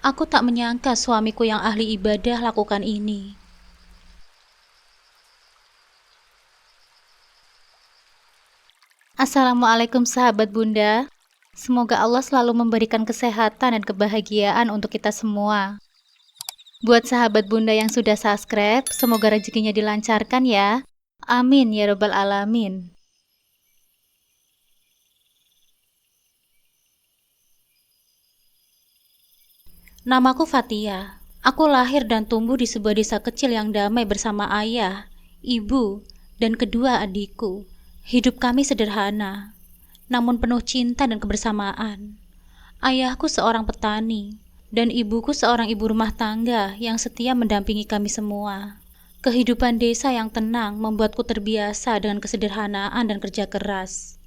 Aku tak menyangka suamiku yang ahli ibadah lakukan ini. Assalamualaikum sahabat Bunda. Semoga Allah selalu memberikan kesehatan dan kebahagiaan untuk kita semua. Buat sahabat Bunda yang sudah subscribe, semoga rezekinya dilancarkan ya. Amin ya robbal alamin. Namaku Fatia. Aku lahir dan tumbuh di sebuah desa kecil yang damai bersama ayah, ibu, dan kedua adikku. Hidup kami sederhana, namun penuh cinta dan kebersamaan. Ayahku seorang petani, dan ibuku seorang ibu rumah tangga yang setia mendampingi kami semua. Kehidupan desa yang tenang membuatku terbiasa dengan kesederhanaan dan kerja keras.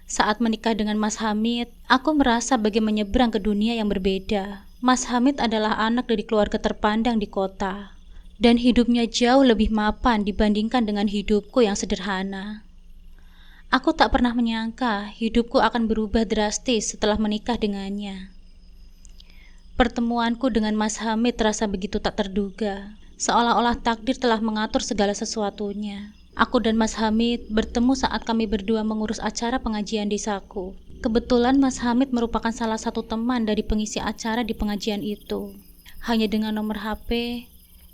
Saat menikah dengan Mas Hamid, aku merasa bagai menyeberang ke dunia yang berbeda. Mas Hamid adalah anak dari keluarga terpandang di kota, dan hidupnya jauh lebih mapan dibandingkan dengan hidupku yang sederhana. Aku tak pernah menyangka hidupku akan berubah drastis setelah menikah dengannya. Pertemuanku dengan Mas Hamid terasa begitu tak terduga, seolah-olah takdir telah mengatur segala sesuatunya. Aku dan Mas Hamid bertemu saat kami berdua mengurus acara pengajian desaku. Kebetulan Mas Hamid merupakan salah satu teman dari pengisi acara di pengajian itu. Hanya dengan nomor HP,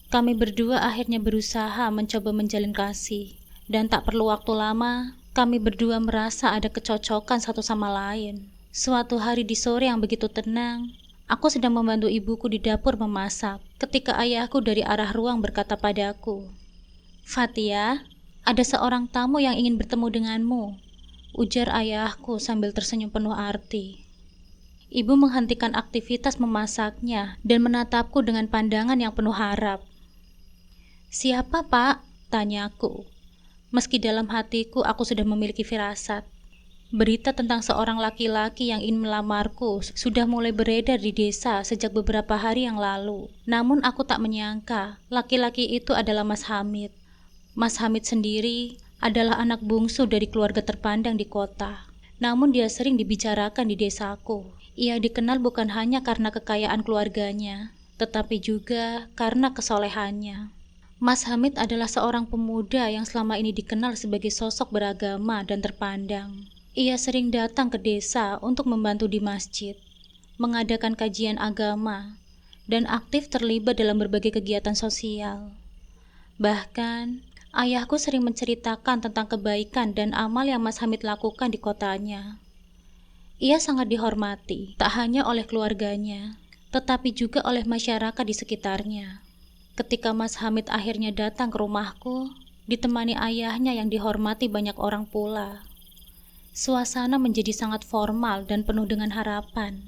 kami berdua akhirnya berusaha mencoba menjalin kasih. Dan tak perlu waktu lama, kami berdua merasa ada kecocokan satu sama lain. Suatu hari di sore yang begitu tenang, aku sedang membantu ibuku di dapur memasak, ketika ayahku dari arah ruang berkata padaku, "Fatia, ada seorang tamu yang ingin bertemu denganmu," ujar ayahku sambil tersenyum penuh arti. Ibu menghentikan aktivitas memasaknya dan menatapku dengan pandangan yang penuh harap. "Siapa, Pak?" tanyaku. Meski dalam hatiku aku sudah memiliki firasat. Berita tentang seorang laki-laki yang ingin melamarku sudah mulai beredar di desa sejak beberapa hari yang lalu. Namun aku tak menyangka laki-laki itu adalah Mas Hamid. Mas Hamid sendiri adalah anak bungsu dari keluarga terpandang di kota. Namun dia sering dibicarakan di desaku. Ia dikenal bukan hanya karena kekayaan keluarganya, tetapi juga karena kesolehannya. Mas Hamid adalah seorang pemuda yang selama ini dikenal sebagai sosok beragama dan terpandang. Ia sering datang ke desa untuk membantu di masjid, mengadakan kajian agama, dan aktif terlibat dalam berbagai kegiatan sosial. Bahkan, ayahku sering menceritakan tentang kebaikan dan amal yang Mas Hamid lakukan di kotanya. Ia sangat dihormati, tak hanya oleh keluarganya, tetapi juga oleh masyarakat di sekitarnya. Ketika Mas Hamid akhirnya datang ke rumahku, ditemani ayahnya yang dihormati banyak orang pula. Suasana menjadi sangat formal dan penuh dengan harapan.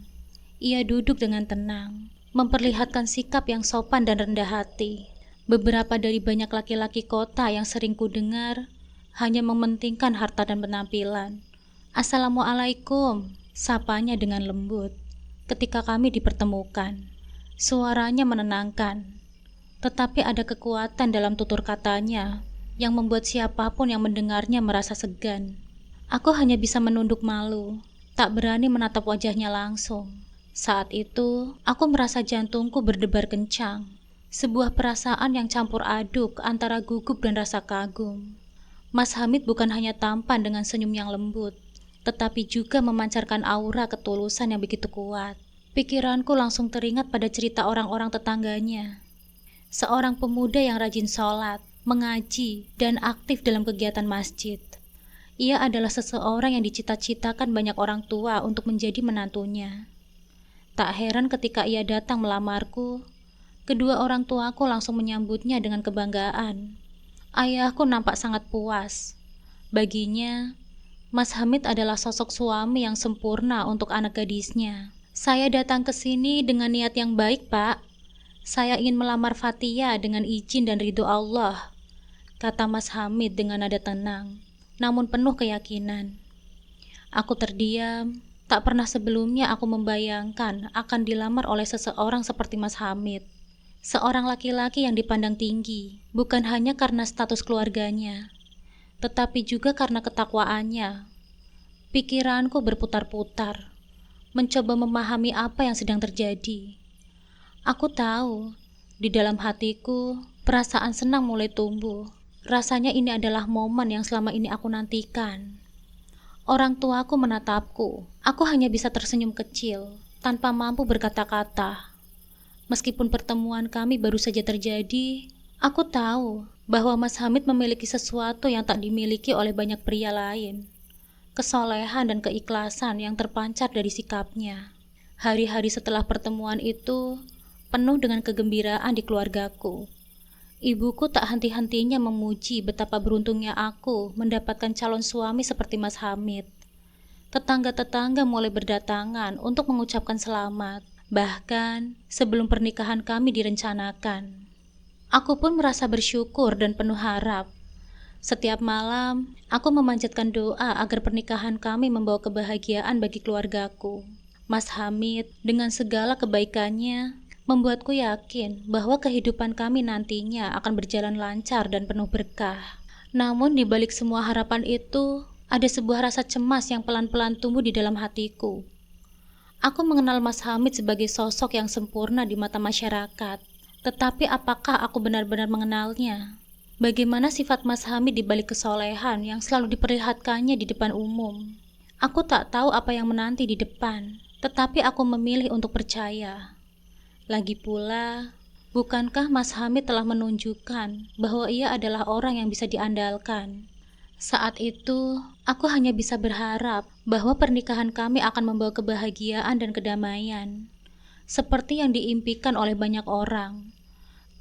Ia duduk dengan tenang, memperlihatkan sikap yang sopan dan rendah hati. Beberapa dari banyak laki-laki kota yang sering kudengar hanya mementingkan harta dan penampilan. "Assalamualaikum," sapanya dengan lembut. Ketika kami dipertemukan, suaranya menenangkan, tetapi ada kekuatan dalam tutur katanya yang membuat siapapun yang mendengarnya merasa segan. Aku hanya bisa menunduk malu, tak berani menatap wajahnya langsung. Saat itu, aku merasa jantungku berdebar kencang. Sebuah perasaan yang campur aduk antara gugup dan rasa kagum. Mas Hamid bukan hanya tampan dengan senyum yang lembut, tetapi juga memancarkan aura ketulusan yang begitu kuat. Pikiranku langsung teringat pada cerita orang-orang tetangganya. Seorang pemuda yang rajin sholat, mengaji, dan aktif dalam kegiatan masjid. Ia adalah seseorang yang dicita-citakan banyak orang tua untuk menjadi menantunya. Tak heran ketika ia datang melamarku, kedua orang tuaku langsung menyambutnya dengan kebanggaan. Ayahku nampak sangat puas. Baginya, Mas Hamid adalah sosok suami yang sempurna untuk anak gadisnya. "Saya datang ke sini dengan niat yang baik, Pak. Saya ingin melamar Fatia dengan izin dan ridho Allah," kata Mas Hamid dengan nada tenang, namun penuh keyakinan. Aku terdiam. Tak pernah sebelumnya aku membayangkan akan dilamar oleh seseorang seperti Mas Hamid. Seorang laki-laki yang dipandang tinggi, bukan hanya karena status keluarganya, tetapi juga karena ketakwaannya. Pikiranku berputar-putar, mencoba memahami apa yang sedang terjadi. Aku tahu, di dalam hatiku, perasaan senang mulai tumbuh. Rasanya ini adalah momen yang selama ini aku nantikan. Orang tuaku menatapku. Aku hanya bisa tersenyum kecil, tanpa mampu berkata-kata. Meskipun pertemuan kami baru saja terjadi, aku tahu bahwa Mas Hamid memiliki sesuatu yang tak dimiliki oleh banyak pria lain. Kesolehan dan keikhlasan yang terpancar dari sikapnya. Hari-hari setelah pertemuan itu penuh dengan kegembiraan di keluargaku. Ibuku tak henti-hentinya memuji betapa beruntungnya aku mendapatkan calon suami seperti Mas Hamid. Tetangga-tetangga mulai berdatangan untuk mengucapkan selamat, bahkan sebelum pernikahan kami direncanakan. Aku pun merasa bersyukur dan penuh harap. Setiap malam, aku memanjatkan doa agar pernikahan kami membawa kebahagiaan bagi keluargaku. Mas Hamid, dengan segala kebaikannya, membuatku yakin bahwa kehidupan kami nantinya akan berjalan lancar dan penuh berkah. Namun di balik semua harapan itu, ada sebuah rasa cemas yang pelan-pelan tumbuh di dalam hatiku. Aku mengenal Mas Hamid sebagai sosok yang sempurna di mata masyarakat. Tetapi apakah aku benar-benar mengenalnya? Bagaimana sifat Mas Hamid di balik kesolehan yang selalu diperlihatkannya di depan umum? Aku tak tahu apa yang menanti di depan, tetapi aku memilih untuk percaya. Lagi pula, bukankah Mas Hamid telah menunjukkan bahwa ia adalah orang yang bisa diandalkan? Saat itu, aku hanya bisa berharap bahwa pernikahan kami akan membawa kebahagiaan dan kedamaian, seperti yang diimpikan oleh banyak orang.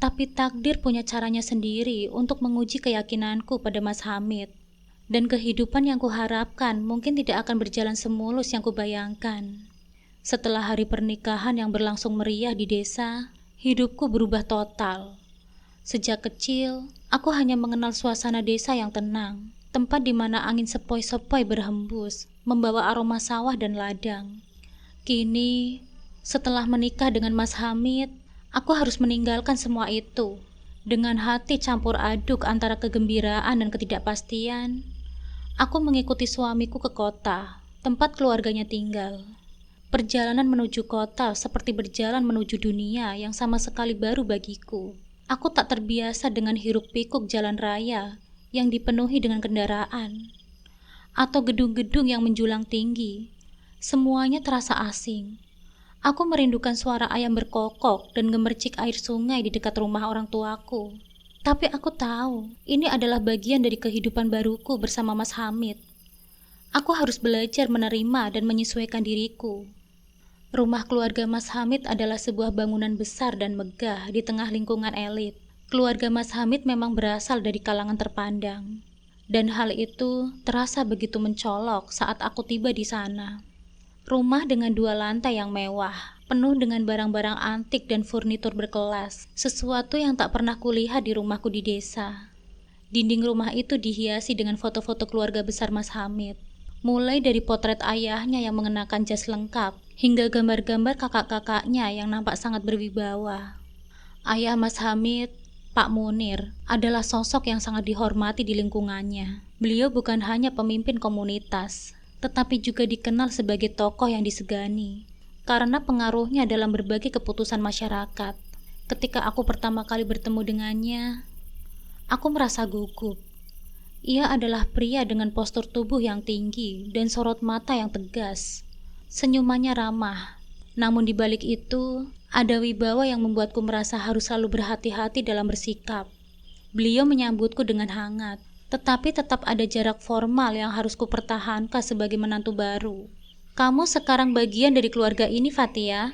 Tapi takdir punya caranya sendiri untuk menguji keyakinanku pada Mas Hamid. Dan kehidupan yang kuharapkan mungkin tidak akan berjalan semulus yang kubayangkan. Setelah hari pernikahan yang berlangsung meriah di desa, hidupku berubah total. Sejak kecil, aku hanya mengenal suasana desa yang tenang, tempat di mana angin sepoi-sepoi berhembus, membawa aroma sawah dan ladang. Kini, setelah menikah dengan Mas Hamid, aku harus meninggalkan semua itu. Dengan hati campur aduk antara kegembiraan dan ketidakpastian, aku mengikuti suamiku ke kota, tempat keluarganya tinggal. Perjalanan menuju kota seperti berjalan menuju dunia yang sama sekali baru bagiku. Aku tak terbiasa dengan hiruk-pikuk jalan raya yang dipenuhi dengan kendaraan, atau gedung-gedung yang menjulang tinggi. Semuanya terasa asing. Aku merindukan suara ayam berkokok dan gemercik air sungai di dekat rumah orang tuaku. Tapi aku tahu, ini adalah bagian dari kehidupan baruku bersama Mas Hamid. Aku harus belajar menerima dan menyesuaikan diriku. Rumah keluarga Mas Hamid adalah sebuah bangunan besar dan megah di tengah lingkungan elit. Keluarga Mas Hamid memang berasal dari kalangan terpandang. Dan hal itu terasa begitu mencolok saat aku tiba di sana. Rumah dengan 2 lantai yang mewah, penuh dengan barang-barang antik dan furnitur berkelas, sesuatu yang tak pernah kulihat di rumahku di desa. Dinding rumah itu dihiasi dengan foto-foto keluarga besar Mas Hamid. Mulai dari potret ayahnya yang mengenakan jas lengkap, hingga gambar-gambar kakak-kakaknya yang nampak sangat berwibawa. Ayah Mas Hamid, Pak Munir, adalah sosok yang sangat dihormati di lingkungannya. Beliau bukan hanya pemimpin komunitas, tetapi juga dikenal sebagai tokoh yang disegani, karena pengaruhnya dalam berbagai keputusan masyarakat. Ketika aku pertama kali bertemu dengannya, aku merasa gugup. Ia adalah pria dengan postur tubuh yang tinggi dan sorot mata yang tegas. Senyumannya ramah, namun di balik itu ada wibawa yang membuatku merasa harus selalu berhati-hati dalam bersikap. Beliau menyambutku dengan hangat, tetapi tetap ada jarak formal yang harus kupertahankan sebagai menantu baru. Kamu sekarang bagian dari keluarga ini, Fatia.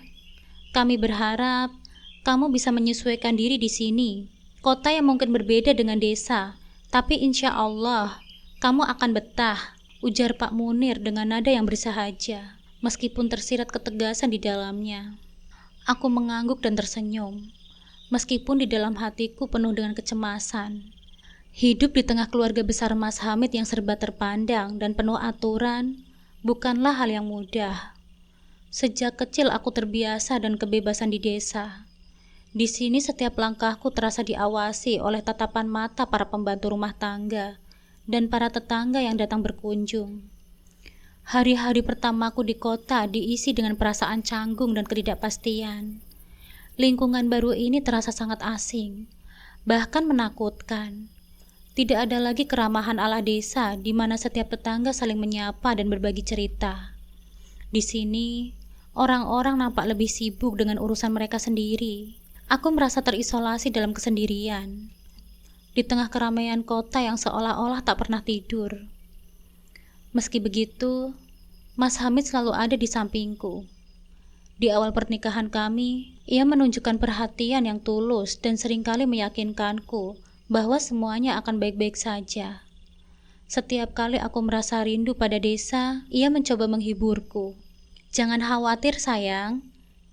Kami berharap kamu bisa menyesuaikan diri di sini. Kota yang mungkin berbeda dengan desa, tapi insya Allah, kamu akan betah, ujar Pak Munir dengan nada yang bersahaja, meskipun tersirat ketegasan di dalamnya. Aku mengangguk dan tersenyum, meskipun di dalam hatiku penuh dengan kecemasan. Hidup di tengah keluarga besar Mas Hamid yang serba terpandang dan penuh aturan, bukanlah hal yang mudah. Sejak kecil aku terbiasa dan kebebasan di desa. Di sini setiap langkahku terasa diawasi oleh tatapan mata para pembantu rumah tangga dan para tetangga yang datang berkunjung. Hari-hari pertamaku di kota diisi dengan perasaan canggung dan ketidakpastian. Lingkungan baru ini terasa sangat asing, bahkan menakutkan. Tidak ada lagi keramahan ala desa di mana setiap tetangga saling menyapa dan berbagi cerita. Di sini, orang-orang nampak lebih sibuk dengan urusan mereka sendiri. Aku merasa terisolasi dalam kesendirian, di tengah keramaian kota yang seolah-olah tak pernah tidur. Meski begitu, Mas Hamid selalu ada di sampingku. Di awal pernikahan kami, ia menunjukkan perhatian yang tulus dan seringkali meyakinkanku bahwa semuanya akan baik-baik saja. Setiap kali aku merasa rindu pada desa, ia mencoba menghiburku. "Jangan khawatir sayang,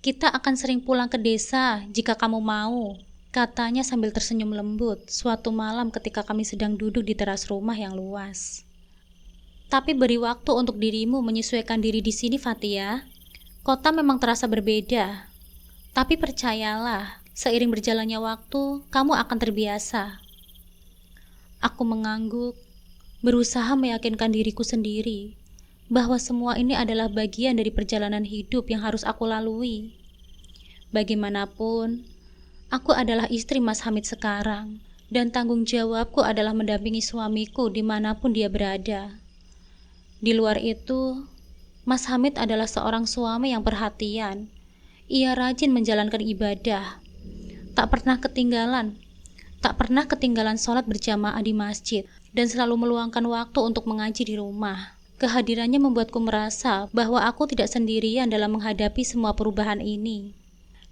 kita akan sering pulang ke desa jika kamu mau," katanya sambil tersenyum lembut suatu malam ketika kami sedang duduk di teras rumah yang luas. "Tapi beri waktu untuk dirimu menyesuaikan diri di sini, Fatia. Kota memang terasa berbeda, tapi percayalah, seiring berjalannya waktu, kamu akan terbiasa." Aku mengangguk, berusaha meyakinkan diriku sendiri bahwa semua ini adalah bagian dari perjalanan hidup yang harus aku lalui. Bagaimanapun, aku adalah istri Mas Hamid sekarang, dan tanggung jawabku adalah mendampingi suamiku dimanapun dia berada. Di luar itu, Mas Hamid adalah seorang suami yang perhatian. Ia rajin menjalankan ibadah, tak pernah ketinggalan sholat berjamaah di masjid, dan selalu meluangkan waktu untuk mengaji di rumah. Kehadirannya membuatku merasa bahwa aku tidak sendirian dalam menghadapi semua perubahan ini.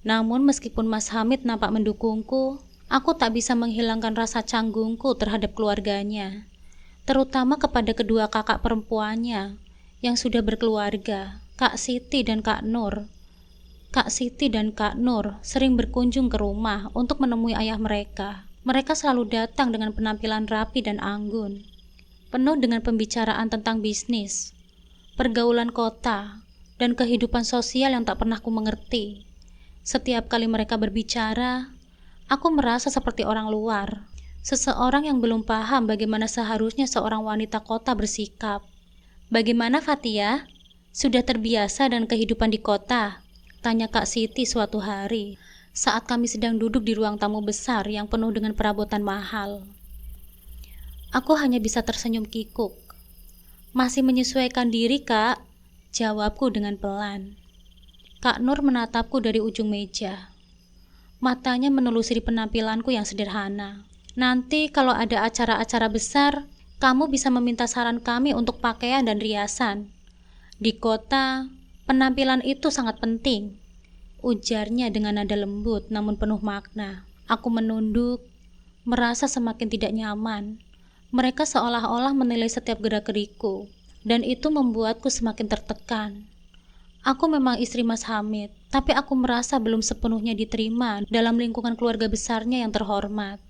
Namun meskipun Mas Hamid nampak mendukungku, aku tak bisa menghilangkan rasa canggungku terhadap keluarganya, terutama kepada kedua kakak perempuannya yang sudah berkeluarga, Kak Siti dan Kak Nur. Kak Siti dan Kak Nur sering berkunjung ke rumah untuk menemui ayah mereka. Mereka selalu datang dengan penampilan rapi dan anggun, penuh dengan pembicaraan tentang bisnis, pergaulan kota, dan kehidupan sosial yang tak pernah ku mengerti. Setiap kali mereka berbicara, aku merasa seperti orang luar, seseorang yang belum paham bagaimana seharusnya seorang wanita kota bersikap. "Bagaimana Fatia? Sudah terbiasa dengan kehidupan di kota?" tanya Kak Siti suatu hari saat kami sedang duduk di ruang tamu besar yang penuh dengan perabotan mahal. Aku hanya bisa tersenyum kikuk. "Masih menyesuaikan diri, Kak," jawabku dengan pelan. Kak Nur menatapku dari ujung meja. Matanya menelusuri penampilanku yang sederhana. "Nanti kalau ada acara-acara besar, kamu bisa meminta saran kami untuk pakaian dan riasan. Di kota, penampilan itu sangat penting," ujarnya dengan nada lembut namun penuh makna. Aku menunduk, merasa semakin tidak nyaman. Mereka seolah-olah menilai setiap gerak-gerikku, dan itu membuatku semakin tertekan. Aku memang istri Mas Hamid, tapi aku merasa belum sepenuhnya diterima dalam lingkungan keluarga besarnya yang terhormat.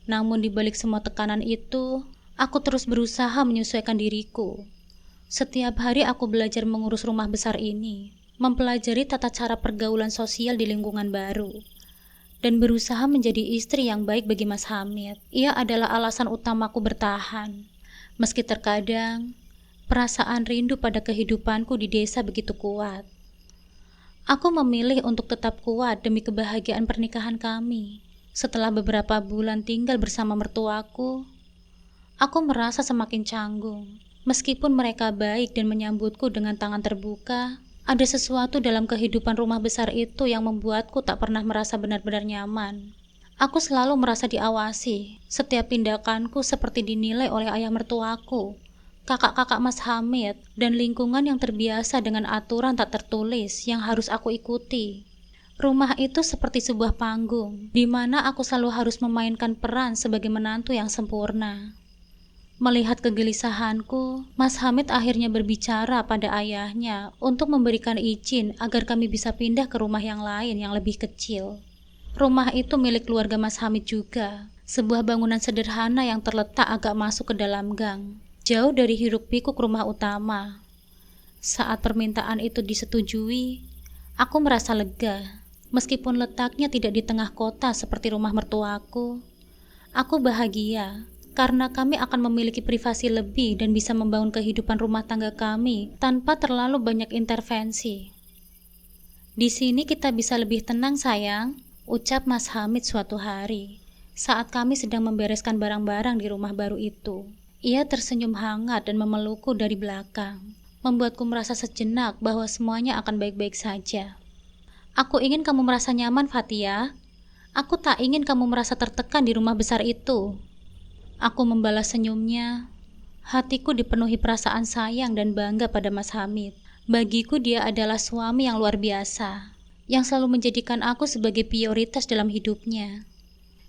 Namun di balik semua tekanan itu, aku terus berusaha menyesuaikan diriku. Setiap hari aku belajar mengurus rumah besar ini, mempelajari tata cara pergaulan sosial di lingkungan baru, dan berusaha menjadi istri yang baik bagi Mas Hamid. Ia adalah alasan utamaku bertahan. Meski terkadang, perasaan rindu pada kehidupanku di desa begitu kuat. Aku memilih untuk tetap kuat demi kebahagiaan pernikahan kami. Setelah beberapa bulan tinggal bersama mertuaku, aku merasa semakin canggung. Meskipun mereka baik dan menyambutku dengan tangan terbuka, ada sesuatu dalam kehidupan rumah besar itu yang membuatku tak pernah merasa benar-benar nyaman. Aku selalu merasa diawasi. Setiap tindakanku seperti dinilai oleh ayah mertuaku, kakak-kakak Mas Hamid, dan lingkungan yang terbiasa dengan aturan tak tertulis yang harus aku ikuti. Rumah itu seperti sebuah panggung, di mana aku selalu harus memainkan peran sebagai menantu yang sempurna. Melihat kegelisahanku, Mas Hamid akhirnya berbicara pada ayahnya untuk memberikan izin agar kami bisa pindah ke rumah yang lain yang lebih kecil. Rumah itu milik keluarga Mas Hamid juga, sebuah bangunan sederhana yang terletak agak masuk ke dalam gang, jauh dari hiruk-pikuk rumah utama. Saat permintaan itu disetujui, aku merasa lega. Meskipun letaknya tidak di tengah kota seperti rumah mertuaku, aku bahagia karena kami akan memiliki privasi lebih dan bisa membangun kehidupan rumah tangga kami tanpa terlalu banyak intervensi. Di sini kita bisa lebih tenang sayang, ucap Mas Hamid suatu hari, saat kami sedang membereskan barang-barang di rumah baru itu. Ia tersenyum hangat dan memelukku dari belakang, membuatku merasa sejenak bahwa semuanya akan baik-baik saja. Aku ingin kamu merasa nyaman, Fatia. Aku tak ingin kamu merasa tertekan di rumah besar itu. Aku membalas senyumnya. Hatiku dipenuhi perasaan sayang dan bangga pada Mas Hamid. Bagiku dia adalah suami yang luar biasa, yang selalu menjadikan aku sebagai prioritas dalam hidupnya.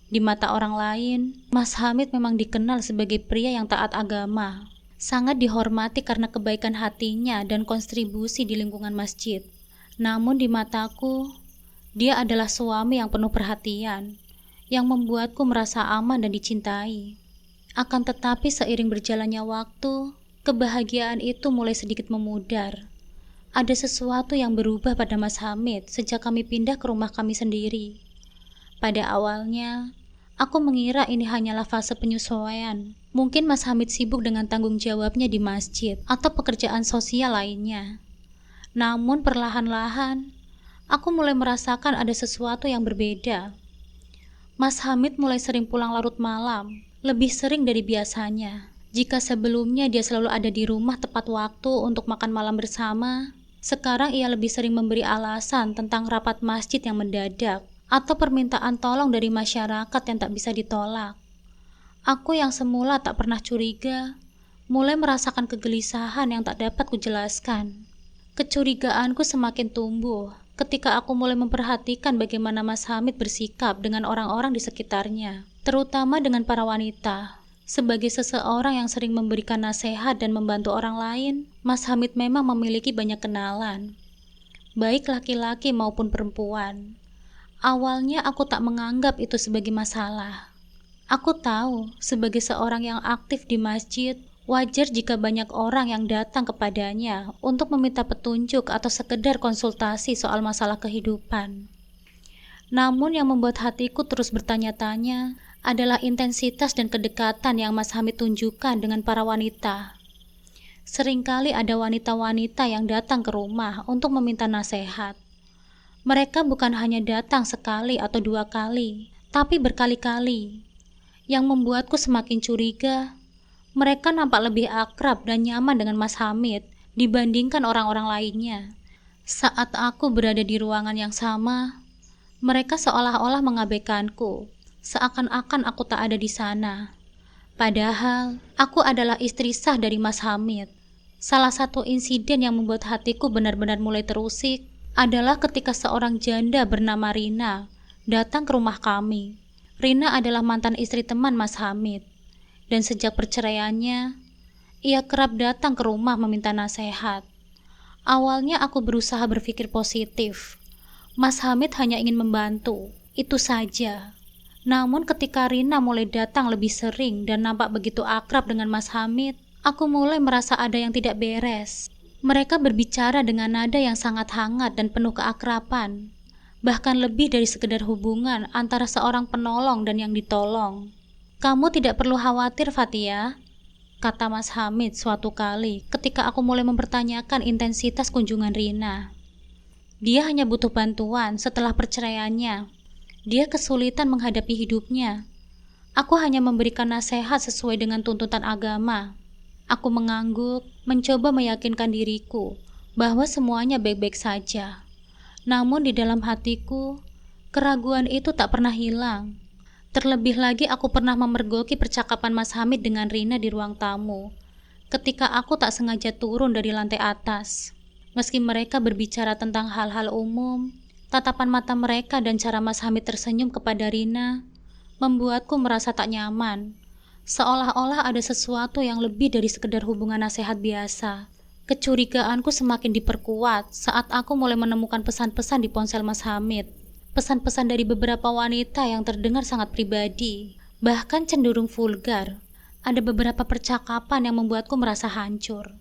Di mata orang lain, Mas Hamid memang dikenal sebagai pria yang taat agama, sangat dihormati karena kebaikan hatinya dan kontribusi di lingkungan masjid. Namun di mataku, dia adalah suami yang penuh perhatian, yang membuatku merasa aman dan dicintai. Akan tetapi seiring berjalannya waktu, kebahagiaan itu mulai sedikit memudar. Ada sesuatu yang berubah pada Mas Hamid sejak kami pindah ke rumah kami sendiri. Pada awalnya, aku mengira ini hanyalah fase penyesuaian. Mungkin Mas Hamid sibuk dengan tanggung jawabnya di masjid atau pekerjaan sosial lainnya. Namun perlahan-lahan, aku mulai merasakan ada sesuatu yang berbeda. Mas Hamid mulai sering pulang larut malam, lebih sering dari biasanya. Jika sebelumnya dia selalu ada di rumah tepat waktu untuk makan malam bersama, sekarang ia lebih sering memberi alasan tentang rapat masjid yang mendadak atau permintaan tolong dari masyarakat yang tak bisa ditolak. Aku yang semula tak pernah curiga, mulai merasakan kegelisahan yang tak dapat kujelaskan. Kecurigaanku semakin tumbuh ketika aku mulai memperhatikan bagaimana Mas Hamid bersikap dengan orang-orang di sekitarnya, terutama dengan para wanita. Sebagai seseorang yang sering memberikan nasihat dan membantu orang lain, Mas Hamid memang memiliki banyak kenalan, baik laki-laki maupun perempuan. Awalnya aku tak menganggap itu sebagai masalah. Aku tahu, sebagai seorang yang aktif di masjid, wajar jika banyak orang yang datang kepadanya untuk meminta petunjuk atau sekedar konsultasi soal masalah kehidupan. Namun yang membuat hatiku terus bertanya-tanya adalah intensitas dan kedekatan yang Mas Hamid tunjukkan dengan para wanita. Seringkali ada wanita-wanita yang datang ke rumah untuk meminta nasihat. Mereka bukan hanya datang sekali atau 2 kali, tapi berkali-kali. Yang membuatku semakin curiga, mereka nampak lebih akrab dan nyaman dengan Mas Hamid dibandingkan orang-orang lainnya. Saat aku berada di ruangan yang sama, mereka seolah-olah mengabaikanku, seakan-akan aku tak ada di sana. Padahal, aku adalah istri sah dari Mas Hamid. Salah satu insiden yang membuat hatiku benar-benar mulai terusik adalah ketika seorang janda bernama Rina datang ke rumah kami. Rina adalah mantan istri teman Mas Hamid, dan sejak perceraiannya, ia kerap datang ke rumah meminta nasihat. Awalnya aku berusaha berpikir positif. Mas Hamid hanya ingin membantu, itu saja. Namun ketika Rina mulai datang lebih sering dan nampak begitu akrab dengan Mas Hamid, aku mulai merasa ada yang tidak beres. Mereka berbicara dengan nada yang sangat hangat dan penuh keakraban, bahkan lebih dari sekedar hubungan antara seorang penolong dan yang ditolong. Kamu tidak perlu khawatir, Fatia, kata Mas Hamid suatu kali ketika aku mulai mempertanyakan intensitas kunjungan Rina. Dia hanya butuh bantuan setelah perceraiannya. Dia kesulitan menghadapi hidupnya. Aku hanya memberikan nasihat sesuai dengan tuntutan agama. Aku mengangguk, mencoba meyakinkan diriku bahwa semuanya baik-baik saja. Namun di dalam hatiku, keraguan itu tak pernah hilang. Terlebih lagi aku pernah memergoki percakapan Mas Hamid dengan Rina di ruang tamu, ketika aku tak sengaja turun dari lantai atas. Meski mereka berbicara tentang hal-hal umum, tatapan mata mereka dan cara Mas Hamid tersenyum kepada Rina membuatku merasa tak nyaman, seolah-olah ada sesuatu yang lebih dari sekedar hubungan nasihat biasa. Kecurigaanku semakin diperkuat saat aku mulai menemukan pesan-pesan di ponsel Mas Hamid. Pesan-pesan dari beberapa wanita yang terdengar sangat pribadi, bahkan cenderung vulgar. Ada beberapa percakapan yang membuatku merasa hancur.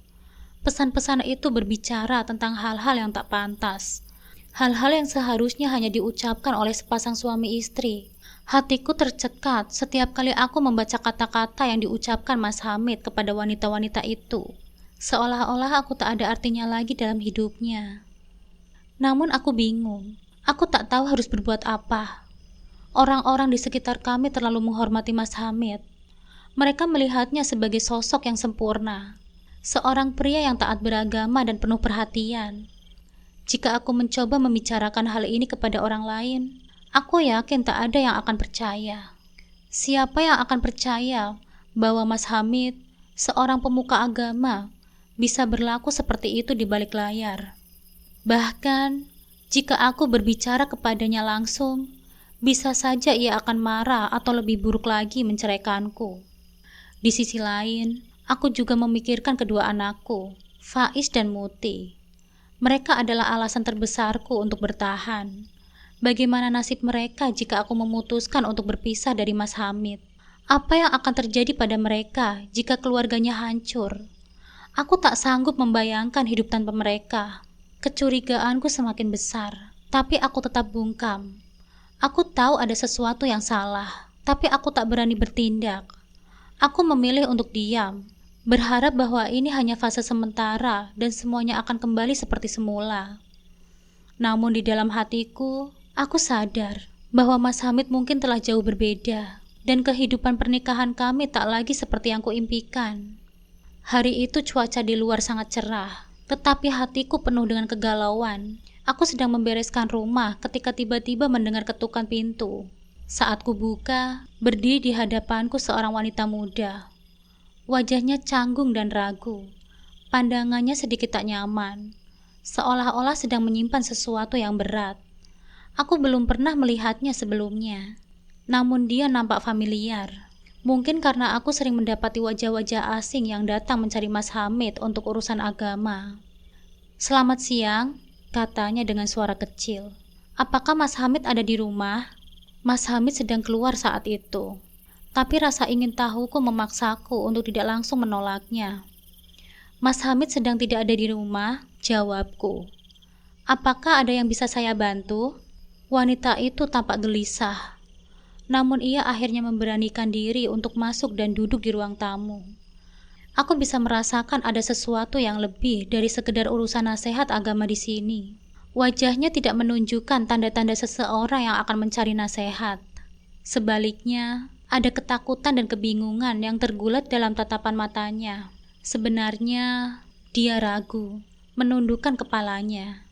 Pesan-pesan itu berbicara tentang hal-hal yang tak pantas, hal-hal yang seharusnya hanya diucapkan oleh sepasang suami istri. Hatiku tercekat setiap kali aku membaca kata-kata yang diucapkan Mas Hamid kepada wanita-wanita itu, seolah-olah aku tak ada artinya lagi dalam hidupnya. Namun aku bingung. Aku tak tahu harus berbuat apa. Orang-orang di sekitar kami terlalu menghormati Mas Hamid. Mereka melihatnya sebagai sosok yang sempurna. Seorang pria yang taat beragama dan penuh perhatian. Jika aku mencoba membicarakan hal ini kepada orang lain, aku yakin tak ada yang akan percaya. Siapa yang akan percaya bahwa Mas Hamid, seorang pemuka agama, bisa berlaku seperti itu di balik layar? Bahkan, jika aku berbicara kepadanya langsung, bisa saja ia akan marah atau lebih buruk lagi menceraikanku. Di sisi lain, aku juga memikirkan kedua anakku, Faiz dan Muti. Mereka adalah alasan terbesarku untuk bertahan. Bagaimana nasib mereka jika aku memutuskan untuk berpisah dari Mas Hamid? Apa yang akan terjadi pada mereka jika keluarganya hancur? Aku tak sanggup membayangkan hidup tanpa mereka. Kecurigaanku semakin besar, tapi aku tetap bungkam. Aku tahu ada sesuatu yang salah, tapi aku tak berani bertindak. Aku memilih untuk diam, berharap bahwa ini hanya fase sementara dan semuanya akan kembali seperti semula. Namun di dalam hatiku, aku sadar bahwa Mas Hamid mungkin telah jauh berbeda dan kehidupan pernikahan kami tak lagi seperti yang kuimpikan. Hari itu cuaca di luar sangat cerah, tetapi hatiku penuh dengan kegalauan. Aku sedang membereskan rumah ketika tiba-tiba mendengar ketukan pintu. Saat kubuka, berdiri di hadapanku seorang wanita muda. Wajahnya canggung dan ragu. Pandangannya sedikit tak nyaman, seolah-olah sedang menyimpan sesuatu yang berat. Aku belum pernah melihatnya sebelumnya, namun dia nampak familiar. Mungkin karena aku sering mendapati wajah-wajah asing yang datang mencari Mas Hamid untuk urusan agama. "Selamat siang," katanya dengan suara kecil. "Apakah Mas Hamid ada di rumah?" Mas Hamid sedang keluar saat itu, tapi rasa ingin tahuku memaksaku untuk tidak langsung menolaknya. "Mas Hamid sedang tidak ada di rumah," jawabku. "Apakah ada yang bisa saya bantu?" Wanita itu tampak gelisah, namun ia akhirnya memberanikan diri untuk masuk dan duduk di ruang tamu. Aku bisa merasakan ada sesuatu yang lebih dari sekedar urusan nasihat agama di sini. Wajahnya tidak menunjukkan tanda-tanda seseorang yang akan mencari nasihat. Sebaliknya, ada ketakutan dan kebingungan yang tergulat dalam tatapan matanya. Sebenarnya, dia ragu, menundukkan kepalanya,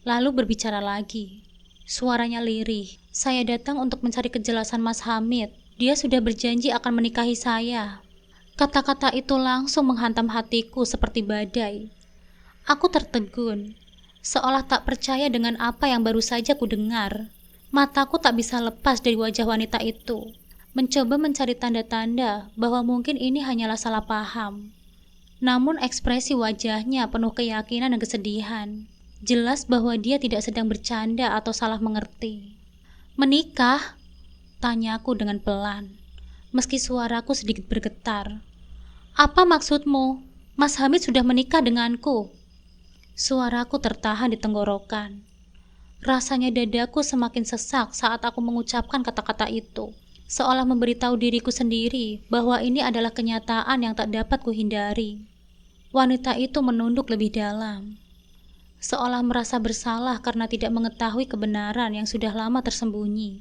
lalu berbicara lagi. Suaranya lirih. "Saya datang untuk mencari kejelasan Mas Hamid. Dia sudah berjanji akan menikahi saya." Kata-kata itu langsung menghantam hatiku seperti badai. Aku tertegun, seolah tak percaya dengan apa yang baru saja kudengar. Mataku tak bisa lepas dari wajah wanita itu, mencoba mencari tanda-tanda bahwa mungkin ini hanyalah salah paham. Namun ekspresi wajahnya penuh keyakinan dan kesedihan. Jelas bahwa dia tidak sedang bercanda atau salah mengerti. "Menikah?" tanyaku dengan pelan, meski suaraku sedikit bergetar. "Apa maksudmu? Mas Hamid sudah menikah denganku." Suaraku tertahan di tenggorokan. Rasanya dadaku semakin sesak saat aku mengucapkan kata-kata itu, seolah memberitahu diriku sendiri bahwa ini adalah kenyataan yang tak dapat kuhindari. Wanita itu menunduk lebih dalam, seolah merasa bersalah karena tidak mengetahui kebenaran yang sudah lama tersembunyi.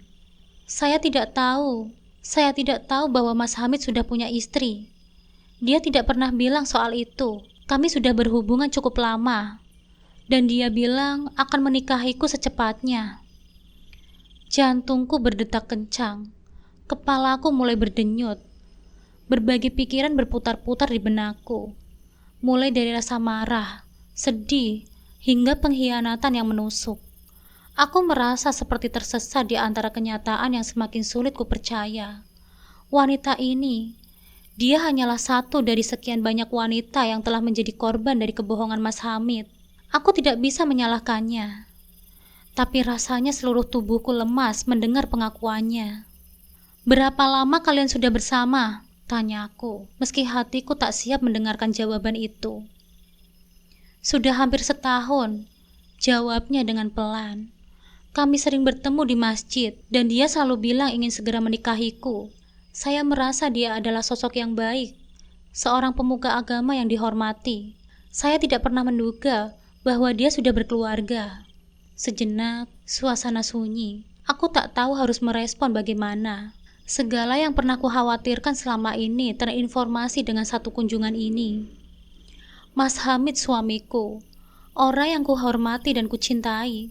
Saya tidak tahu bahwa Mas Hamid sudah punya istri. Dia tidak pernah bilang soal itu. Kami sudah berhubungan cukup lama, dan dia bilang akan menikahiku secepatnya." Jantungku berdetak kencang, kepalaku mulai berdenyut. Berbagai pikiran berputar-putar di benakku, mulai dari rasa marah, sedih, hingga pengkhianatan yang menusuk. Aku merasa seperti tersesat di antara kenyataan yang semakin sulit kupercaya. Wanita ini, dia hanyalah satu dari sekian banyak wanita yang telah menjadi korban dari kebohongan Mas Hamid. Aku tidak bisa menyalahkannya, tapi rasanya seluruh tubuhku lemas mendengar pengakuannya. "Berapa lama kalian sudah bersama?" tanyaku, meski hatiku tak siap mendengarkan jawaban itu. "Sudah hampir setahun," jawabnya dengan pelan. "Kami sering bertemu di masjid, dan dia selalu bilang ingin segera menikahiku. Saya merasa dia adalah sosok yang baik, seorang pemuka agama yang dihormati. Saya tidak pernah menduga bahwa dia sudah berkeluarga." Sejenak, suasana sunyi. Aku tak tahu harus merespon bagaimana. Segala yang pernah kukhawatirkan selama ini terinformasi dengan satu kunjungan ini. Mas Hamid suamiku, orang yang kuhormati dan kucintai,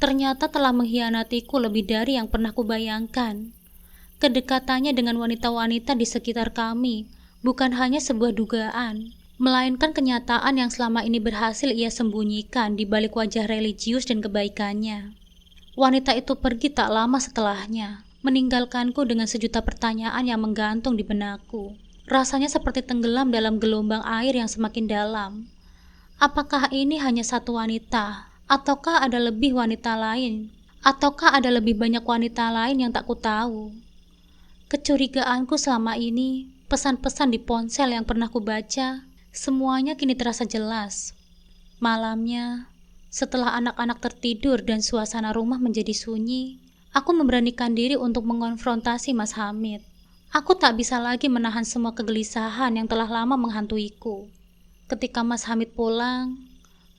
ternyata telah mengkhianatiku lebih dari yang pernah kubayangkan. Kedekatannya dengan wanita-wanita di sekitar kami bukan hanya sebuah dugaan, melainkan kenyataan yang selama ini berhasil ia sembunyikan di balik wajah religius dan kebaikannya. Wanita itu pergi tak lama setelahnya, meninggalkanku dengan sejuta pertanyaan yang menggantung di benakku. Rasanya seperti tenggelam dalam gelombang air yang semakin dalam. Apakah ini hanya satu wanita? Ataukah ada lebih wanita lain? Ataukah ada lebih banyak wanita lain yang tak kutahu? Kecurigaanku selama ini, pesan-pesan di ponsel yang pernah kubaca, semuanya kini terasa jelas. Malamnya, setelah anak-anak tertidur dan suasana rumah menjadi sunyi, aku memberanikan diri untuk mengonfrontasi Mas Hamid. Aku tak bisa lagi menahan semua kegelisahan yang telah lama menghantuiku. Ketika Mas Hamid pulang,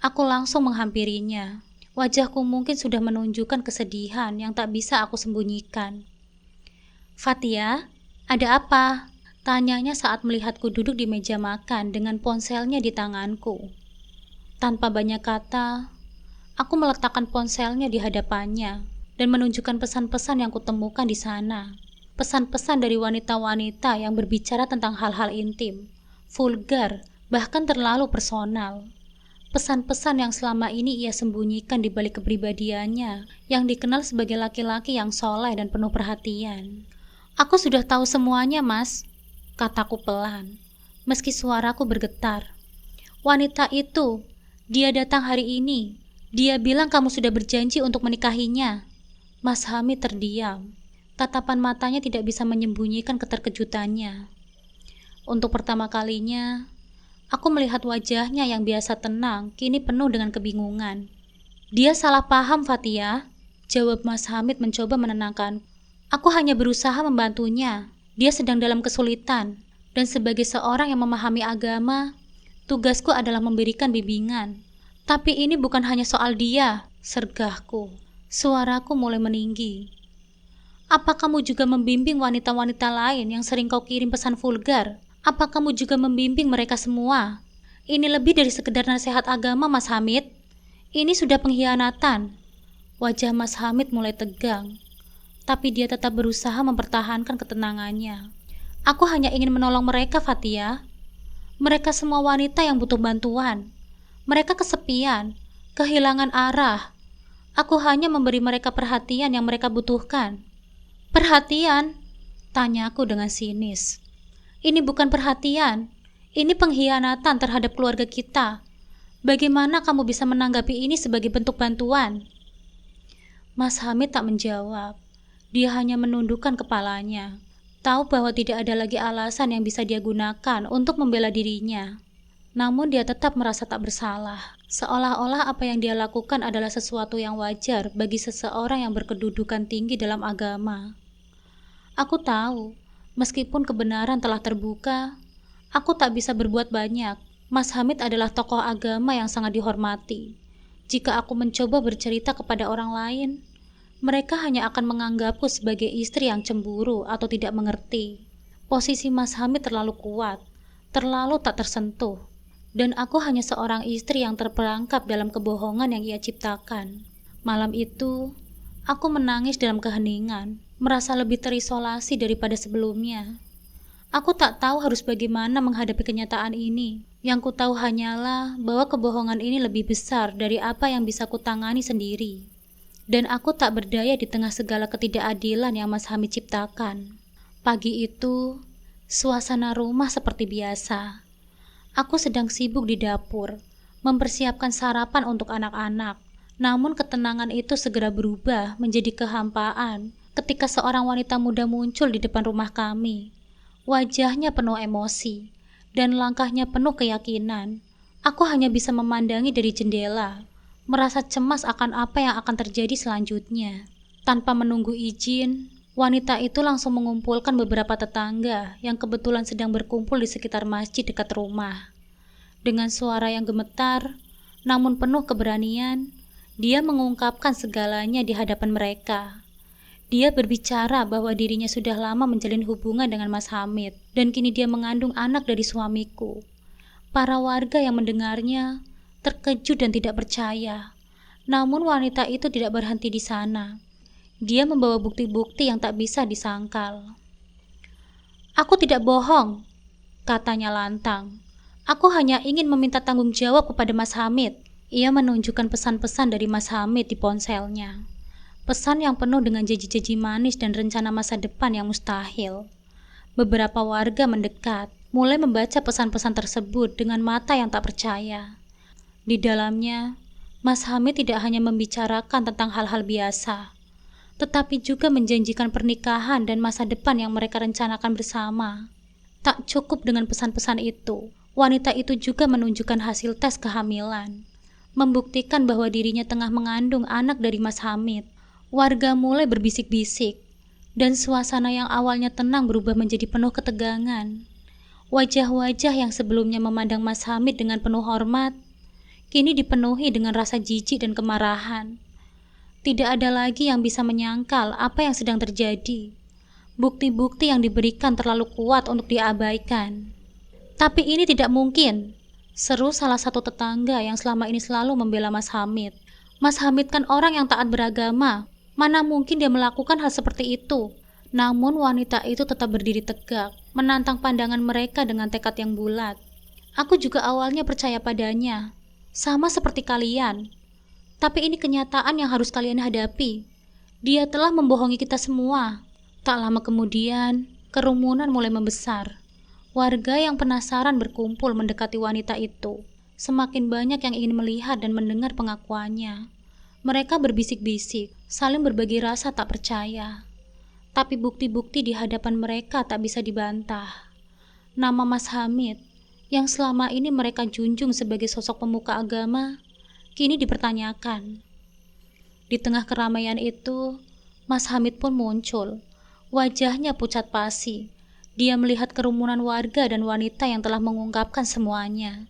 aku langsung menghampirinya. Wajahku mungkin sudah menunjukkan kesedihan yang tak bisa aku sembunyikan. "Fatia, ada apa?" tanyanya saat melihatku duduk di meja makan dengan ponselnya di tanganku. Tanpa banyak kata, aku meletakkan ponselnya di hadapannya dan menunjukkan pesan-pesan yang kutemukan di sana. Pesan-pesan dari wanita-wanita yang berbicara tentang hal-hal intim, vulgar, bahkan terlalu personal. Pesan-pesan yang selama ini ia sembunyikan di balik kepribadiannya yang dikenal sebagai laki-laki yang soleh dan penuh perhatian. "Aku sudah tahu semuanya, Mas," kataku pelan, meski suaraku bergetar. "Wanita itu, dia datang hari ini. Dia bilang kamu sudah berjanji untuk menikahinya." Mas Hamid terdiam. Tatapan matanya tidak bisa menyembunyikan keterkejutannya. Untuk pertama kalinya, aku melihat wajahnya yang biasa tenang, kini penuh dengan kebingungan. "Dia salah paham, Fatia," jawab Mas Hamid mencoba menenangkan. "Aku hanya berusaha membantunya. Dia sedang dalam kesulitan, dan sebagai seorang yang memahami agama, tugasku adalah memberikan bimbingan. Tapi ini bukan hanya soal dia," sergahku. Suaraku mulai meninggi. "Apa kamu juga membimbing wanita-wanita lain yang sering kau kirim pesan vulgar? Apa kamu juga membimbing mereka semua? Ini lebih dari sekedar nasihat agama, Mas Hamid. Ini sudah pengkhianatan." Wajah Mas Hamid mulai tegang, tapi dia tetap berusaha mempertahankan ketenangannya. "Aku hanya ingin menolong mereka, Fatia. Mereka semua wanita yang butuh bantuan. Mereka kesepian, kehilangan arah. Aku hanya memberi mereka perhatian yang mereka butuhkan." "Perhatian?" tanyaku dengan sinis. "Ini bukan perhatian. Ini pengkhianatan terhadap keluarga kita. Bagaimana kamu bisa menanggapi ini sebagai bentuk bantuan?" Mas Hamid tak menjawab. Dia hanya menundukkan kepalanya. Tahu bahwa tidak ada lagi alasan yang bisa dia gunakan untuk membela dirinya. Namun dia tetap merasa tak bersalah. Seolah-olah apa yang dia lakukan adalah sesuatu yang wajar bagi seseorang yang berkedudukan tinggi dalam agama. Aku tahu, meskipun kebenaran telah terbuka, aku tak bisa berbuat banyak. Mas Hamid adalah tokoh agama yang sangat dihormati. Jika aku mencoba bercerita kepada orang lain, mereka hanya akan menganggapku sebagai istri yang cemburu atau tidak mengerti. Posisi Mas Hamid terlalu kuat, terlalu tak tersentuh, dan aku hanya seorang istri yang terperangkap dalam kebohongan yang ia ciptakan. Malam itu, aku menangis dalam keheningan, merasa lebih terisolasi daripada sebelumnya. Aku tak tahu harus bagaimana menghadapi kenyataan ini. Yang ku tahu hanyalah bahwa kebohongan ini lebih besar dari apa yang bisa kutangani sendiri. Dan aku tak berdaya di tengah segala ketidakadilan yang Mas Hamid ciptakan. Pagi itu, suasana rumah seperti biasa. Aku sedang sibuk di dapur, mempersiapkan sarapan untuk anak-anak. Namun ketenangan itu segera berubah menjadi kehampaan ketika seorang wanita muda muncul di depan rumah kami. Wajahnya penuh emosi, dan langkahnya penuh keyakinan. Aku hanya bisa memandangi dari jendela, merasa cemas akan apa yang akan terjadi selanjutnya. Tanpa menunggu izin, wanita itu langsung mengumpulkan beberapa tetangga yang kebetulan sedang berkumpul di sekitar masjid dekat rumah. Dengan suara yang gemetar, namun penuh keberanian, Dia mengungkapkan segalanya di hadapan mereka. Dia berbicara bahwa dirinya sudah lama menjalin hubungan dengan Mas Hamid dan kini dia mengandung anak dari suamiku. Para warga yang mendengarnya terkejut dan tidak percaya. Namun wanita itu tidak berhenti di sana. Dia membawa bukti-bukti yang tak bisa disangkal. "Aku tidak bohong," katanya lantang. "Aku hanya ingin meminta tanggung jawab kepada Mas Hamid." Ia menunjukkan pesan-pesan dari Mas Hamid di ponselnya. Pesan yang penuh dengan janji-janji manis dan rencana masa depan yang mustahil. Beberapa warga mendekat, mulai membaca pesan-pesan tersebut dengan mata yang tak percaya. Di dalamnya, Mas Hamid tidak hanya membicarakan tentang hal-hal biasa, tetapi juga menjanjikan pernikahan dan masa depan yang mereka rencanakan bersama. Tak cukup dengan pesan-pesan itu, wanita itu juga menunjukkan hasil tes kehamilan, membuktikan bahwa dirinya tengah mengandung anak dari Mas Hamid. Warga mulai berbisik-bisik, dan suasana yang awalnya tenang berubah menjadi penuh ketegangan. Wajah-wajah yang sebelumnya memandang Mas Hamid dengan penuh hormat, kini dipenuhi dengan rasa jijik dan kemarahan. Tidak ada lagi yang bisa menyangkal apa yang sedang terjadi. Bukti-bukti yang diberikan terlalu kuat untuk diabaikan. "Tapi ini tidak mungkin," seru salah satu tetangga yang selama ini selalu membela Mas Hamid. "Mas Hamid kan orang yang taat beragama. Mana mungkin dia melakukan hal seperti itu?" Namun wanita itu tetap berdiri tegak, menantang pandangan mereka dengan tekad yang bulat. "Aku juga awalnya percaya padanya, sama seperti kalian. Tapi ini kenyataan yang harus kalian hadapi. Dia telah membohongi kita semua." Tak lama kemudian, kerumunan mulai membesar. Warga yang penasaran berkumpul mendekati wanita itu. Semakin banyak yang ingin melihat dan mendengar pengakuannya. Mereka berbisik-bisik, saling berbagi rasa tak percaya. Tapi bukti-bukti di hadapan mereka tak bisa dibantah. Nama Mas Hamid, yang selama ini mereka junjung sebagai sosok pemuka agama, kini dipertanyakan. Di tengah keramaian itu, Mas Hamid pun muncul. Wajahnya pucat pasi. Dia melihat kerumunan warga dan wanita yang telah mengungkapkan semuanya.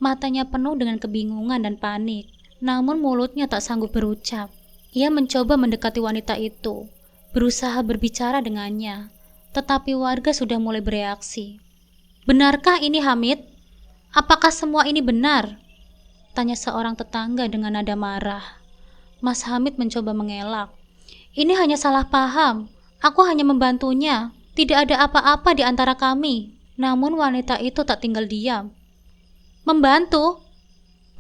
Matanya penuh dengan kebingungan dan panik, namun mulutnya tak sanggup berucap. Ia mencoba mendekati wanita itu, berusaha berbicara dengannya, tetapi warga sudah mulai bereaksi. "Benarkah ini Hamid? Apakah semua ini benar?" tanya seorang tetangga dengan nada marah. Mas Hamid mencoba mengelak. "Ini hanya salah paham. Aku hanya membantunya. Tidak ada apa-apa di antara kami." Namun wanita itu tak tinggal diam. "Membantu?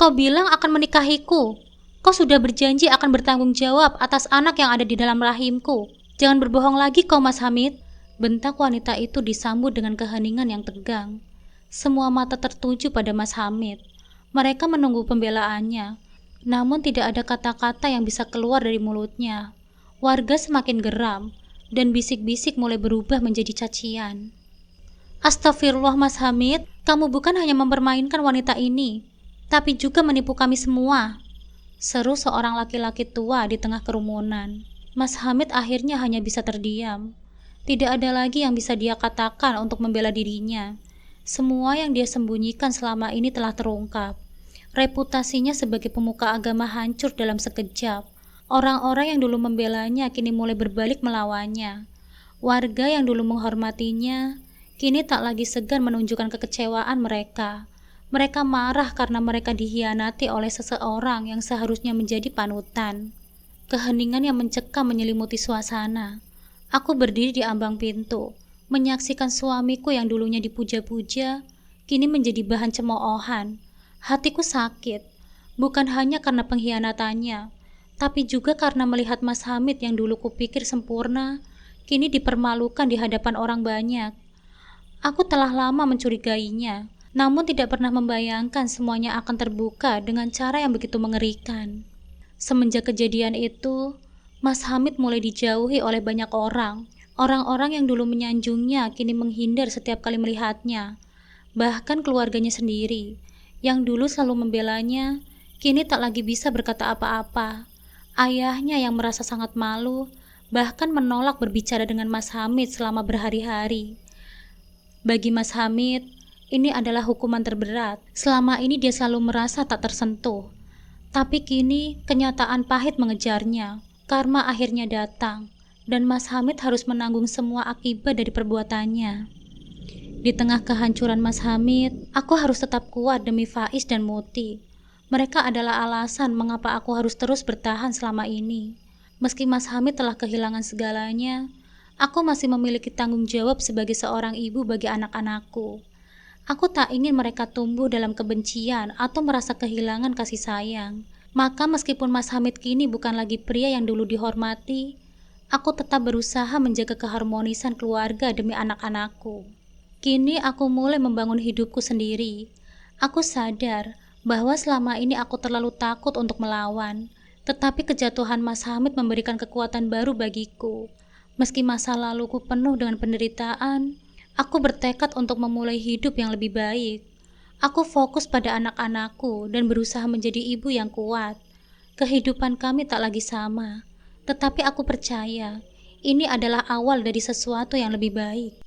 Kau bilang akan menikahiku. Kau sudah berjanji akan bertanggung jawab atas anak yang ada di dalam rahimku. Jangan berbohong lagi kau, Mas Hamid." Bentak wanita itu disambut dengan keheningan yang tegang. Semua mata tertuju pada Mas Hamid. Mereka menunggu pembelaannya, namun tidak ada kata-kata yang bisa keluar dari mulutnya. Warga semakin geram, dan bisik-bisik mulai berubah menjadi cacian. "Astagfirullah Mas Hamid, kamu bukan hanya mempermainkan wanita ini, tapi juga menipu kami semua," seru seorang laki-laki tua di tengah kerumunan. Mas Hamid akhirnya hanya bisa terdiam. Tidak ada lagi yang bisa dia katakan untuk membela dirinya. Semua yang dia sembunyikan selama ini telah terungkap. Reputasinya sebagai pemuka agama hancur dalam sekejap. Orang-orang yang dulu membelanya kini mulai berbalik melawannya. Warga yang dulu menghormatinya kini tak lagi segan menunjukkan kekecewaan mereka. Mereka marah karena mereka dikhianati oleh seseorang yang seharusnya menjadi panutan. Keheningan yang mencekam menyelimuti suasana. Aku berdiri di ambang pintu, menyaksikan suamiku yang dulunya dipuja-puja, kini menjadi bahan cemoohan. Hatiku sakit, bukan hanya karena pengkhianatannya, tapi juga karena melihat Mas Hamid yang dulu kupikir sempurna, kini dipermalukan di hadapan orang banyak. Aku telah lama mencurigainya, namun tidak pernah membayangkan semuanya akan terbuka dengan cara yang begitu mengerikan. Semenjak kejadian itu, Mas Hamid mulai dijauhi oleh banyak orang. Orang-orang yang dulu menyanjungnya kini menghindar setiap kali melihatnya. Bahkan keluarganya sendiri, yang dulu selalu membelanya, kini tak lagi bisa berkata apa-apa. Ayahnya yang merasa sangat malu, bahkan menolak berbicara dengan Mas Hamid selama berhari-hari. Bagi Mas Hamid, ini adalah hukuman terberat. Selama ini dia selalu merasa tak tersentuh. Tapi kini kenyataan pahit mengejarnya. Karma akhirnya datang, dan Mas Hamid harus menanggung semua akibat dari perbuatannya. Di tengah kehancuran Mas Hamid, aku harus tetap kuat demi Faiz dan Muti. Mereka adalah alasan mengapa aku harus terus bertahan selama ini. Meski Mas Hamid telah kehilangan segalanya, aku masih memiliki tanggung jawab sebagai seorang ibu bagi anak-anakku. Aku tak ingin mereka tumbuh dalam kebencian atau merasa kehilangan kasih sayang. Maka meskipun Mas Hamid kini bukan lagi pria yang dulu dihormati, aku tetap berusaha menjaga keharmonisan keluarga demi anak-anakku. Kini aku mulai membangun hidupku sendiri. Aku sadar bahwa selama ini aku terlalu takut untuk melawan. Tetapi kejatuhan Mas Hamid memberikan kekuatan baru bagiku. Meski masa laluku penuh dengan penderitaan, aku bertekad untuk memulai hidup yang lebih baik. Aku fokus pada anak-anakku dan berusaha menjadi ibu yang kuat. Kehidupan kami tak lagi sama, tetapi aku percaya ini adalah awal dari sesuatu yang lebih baik.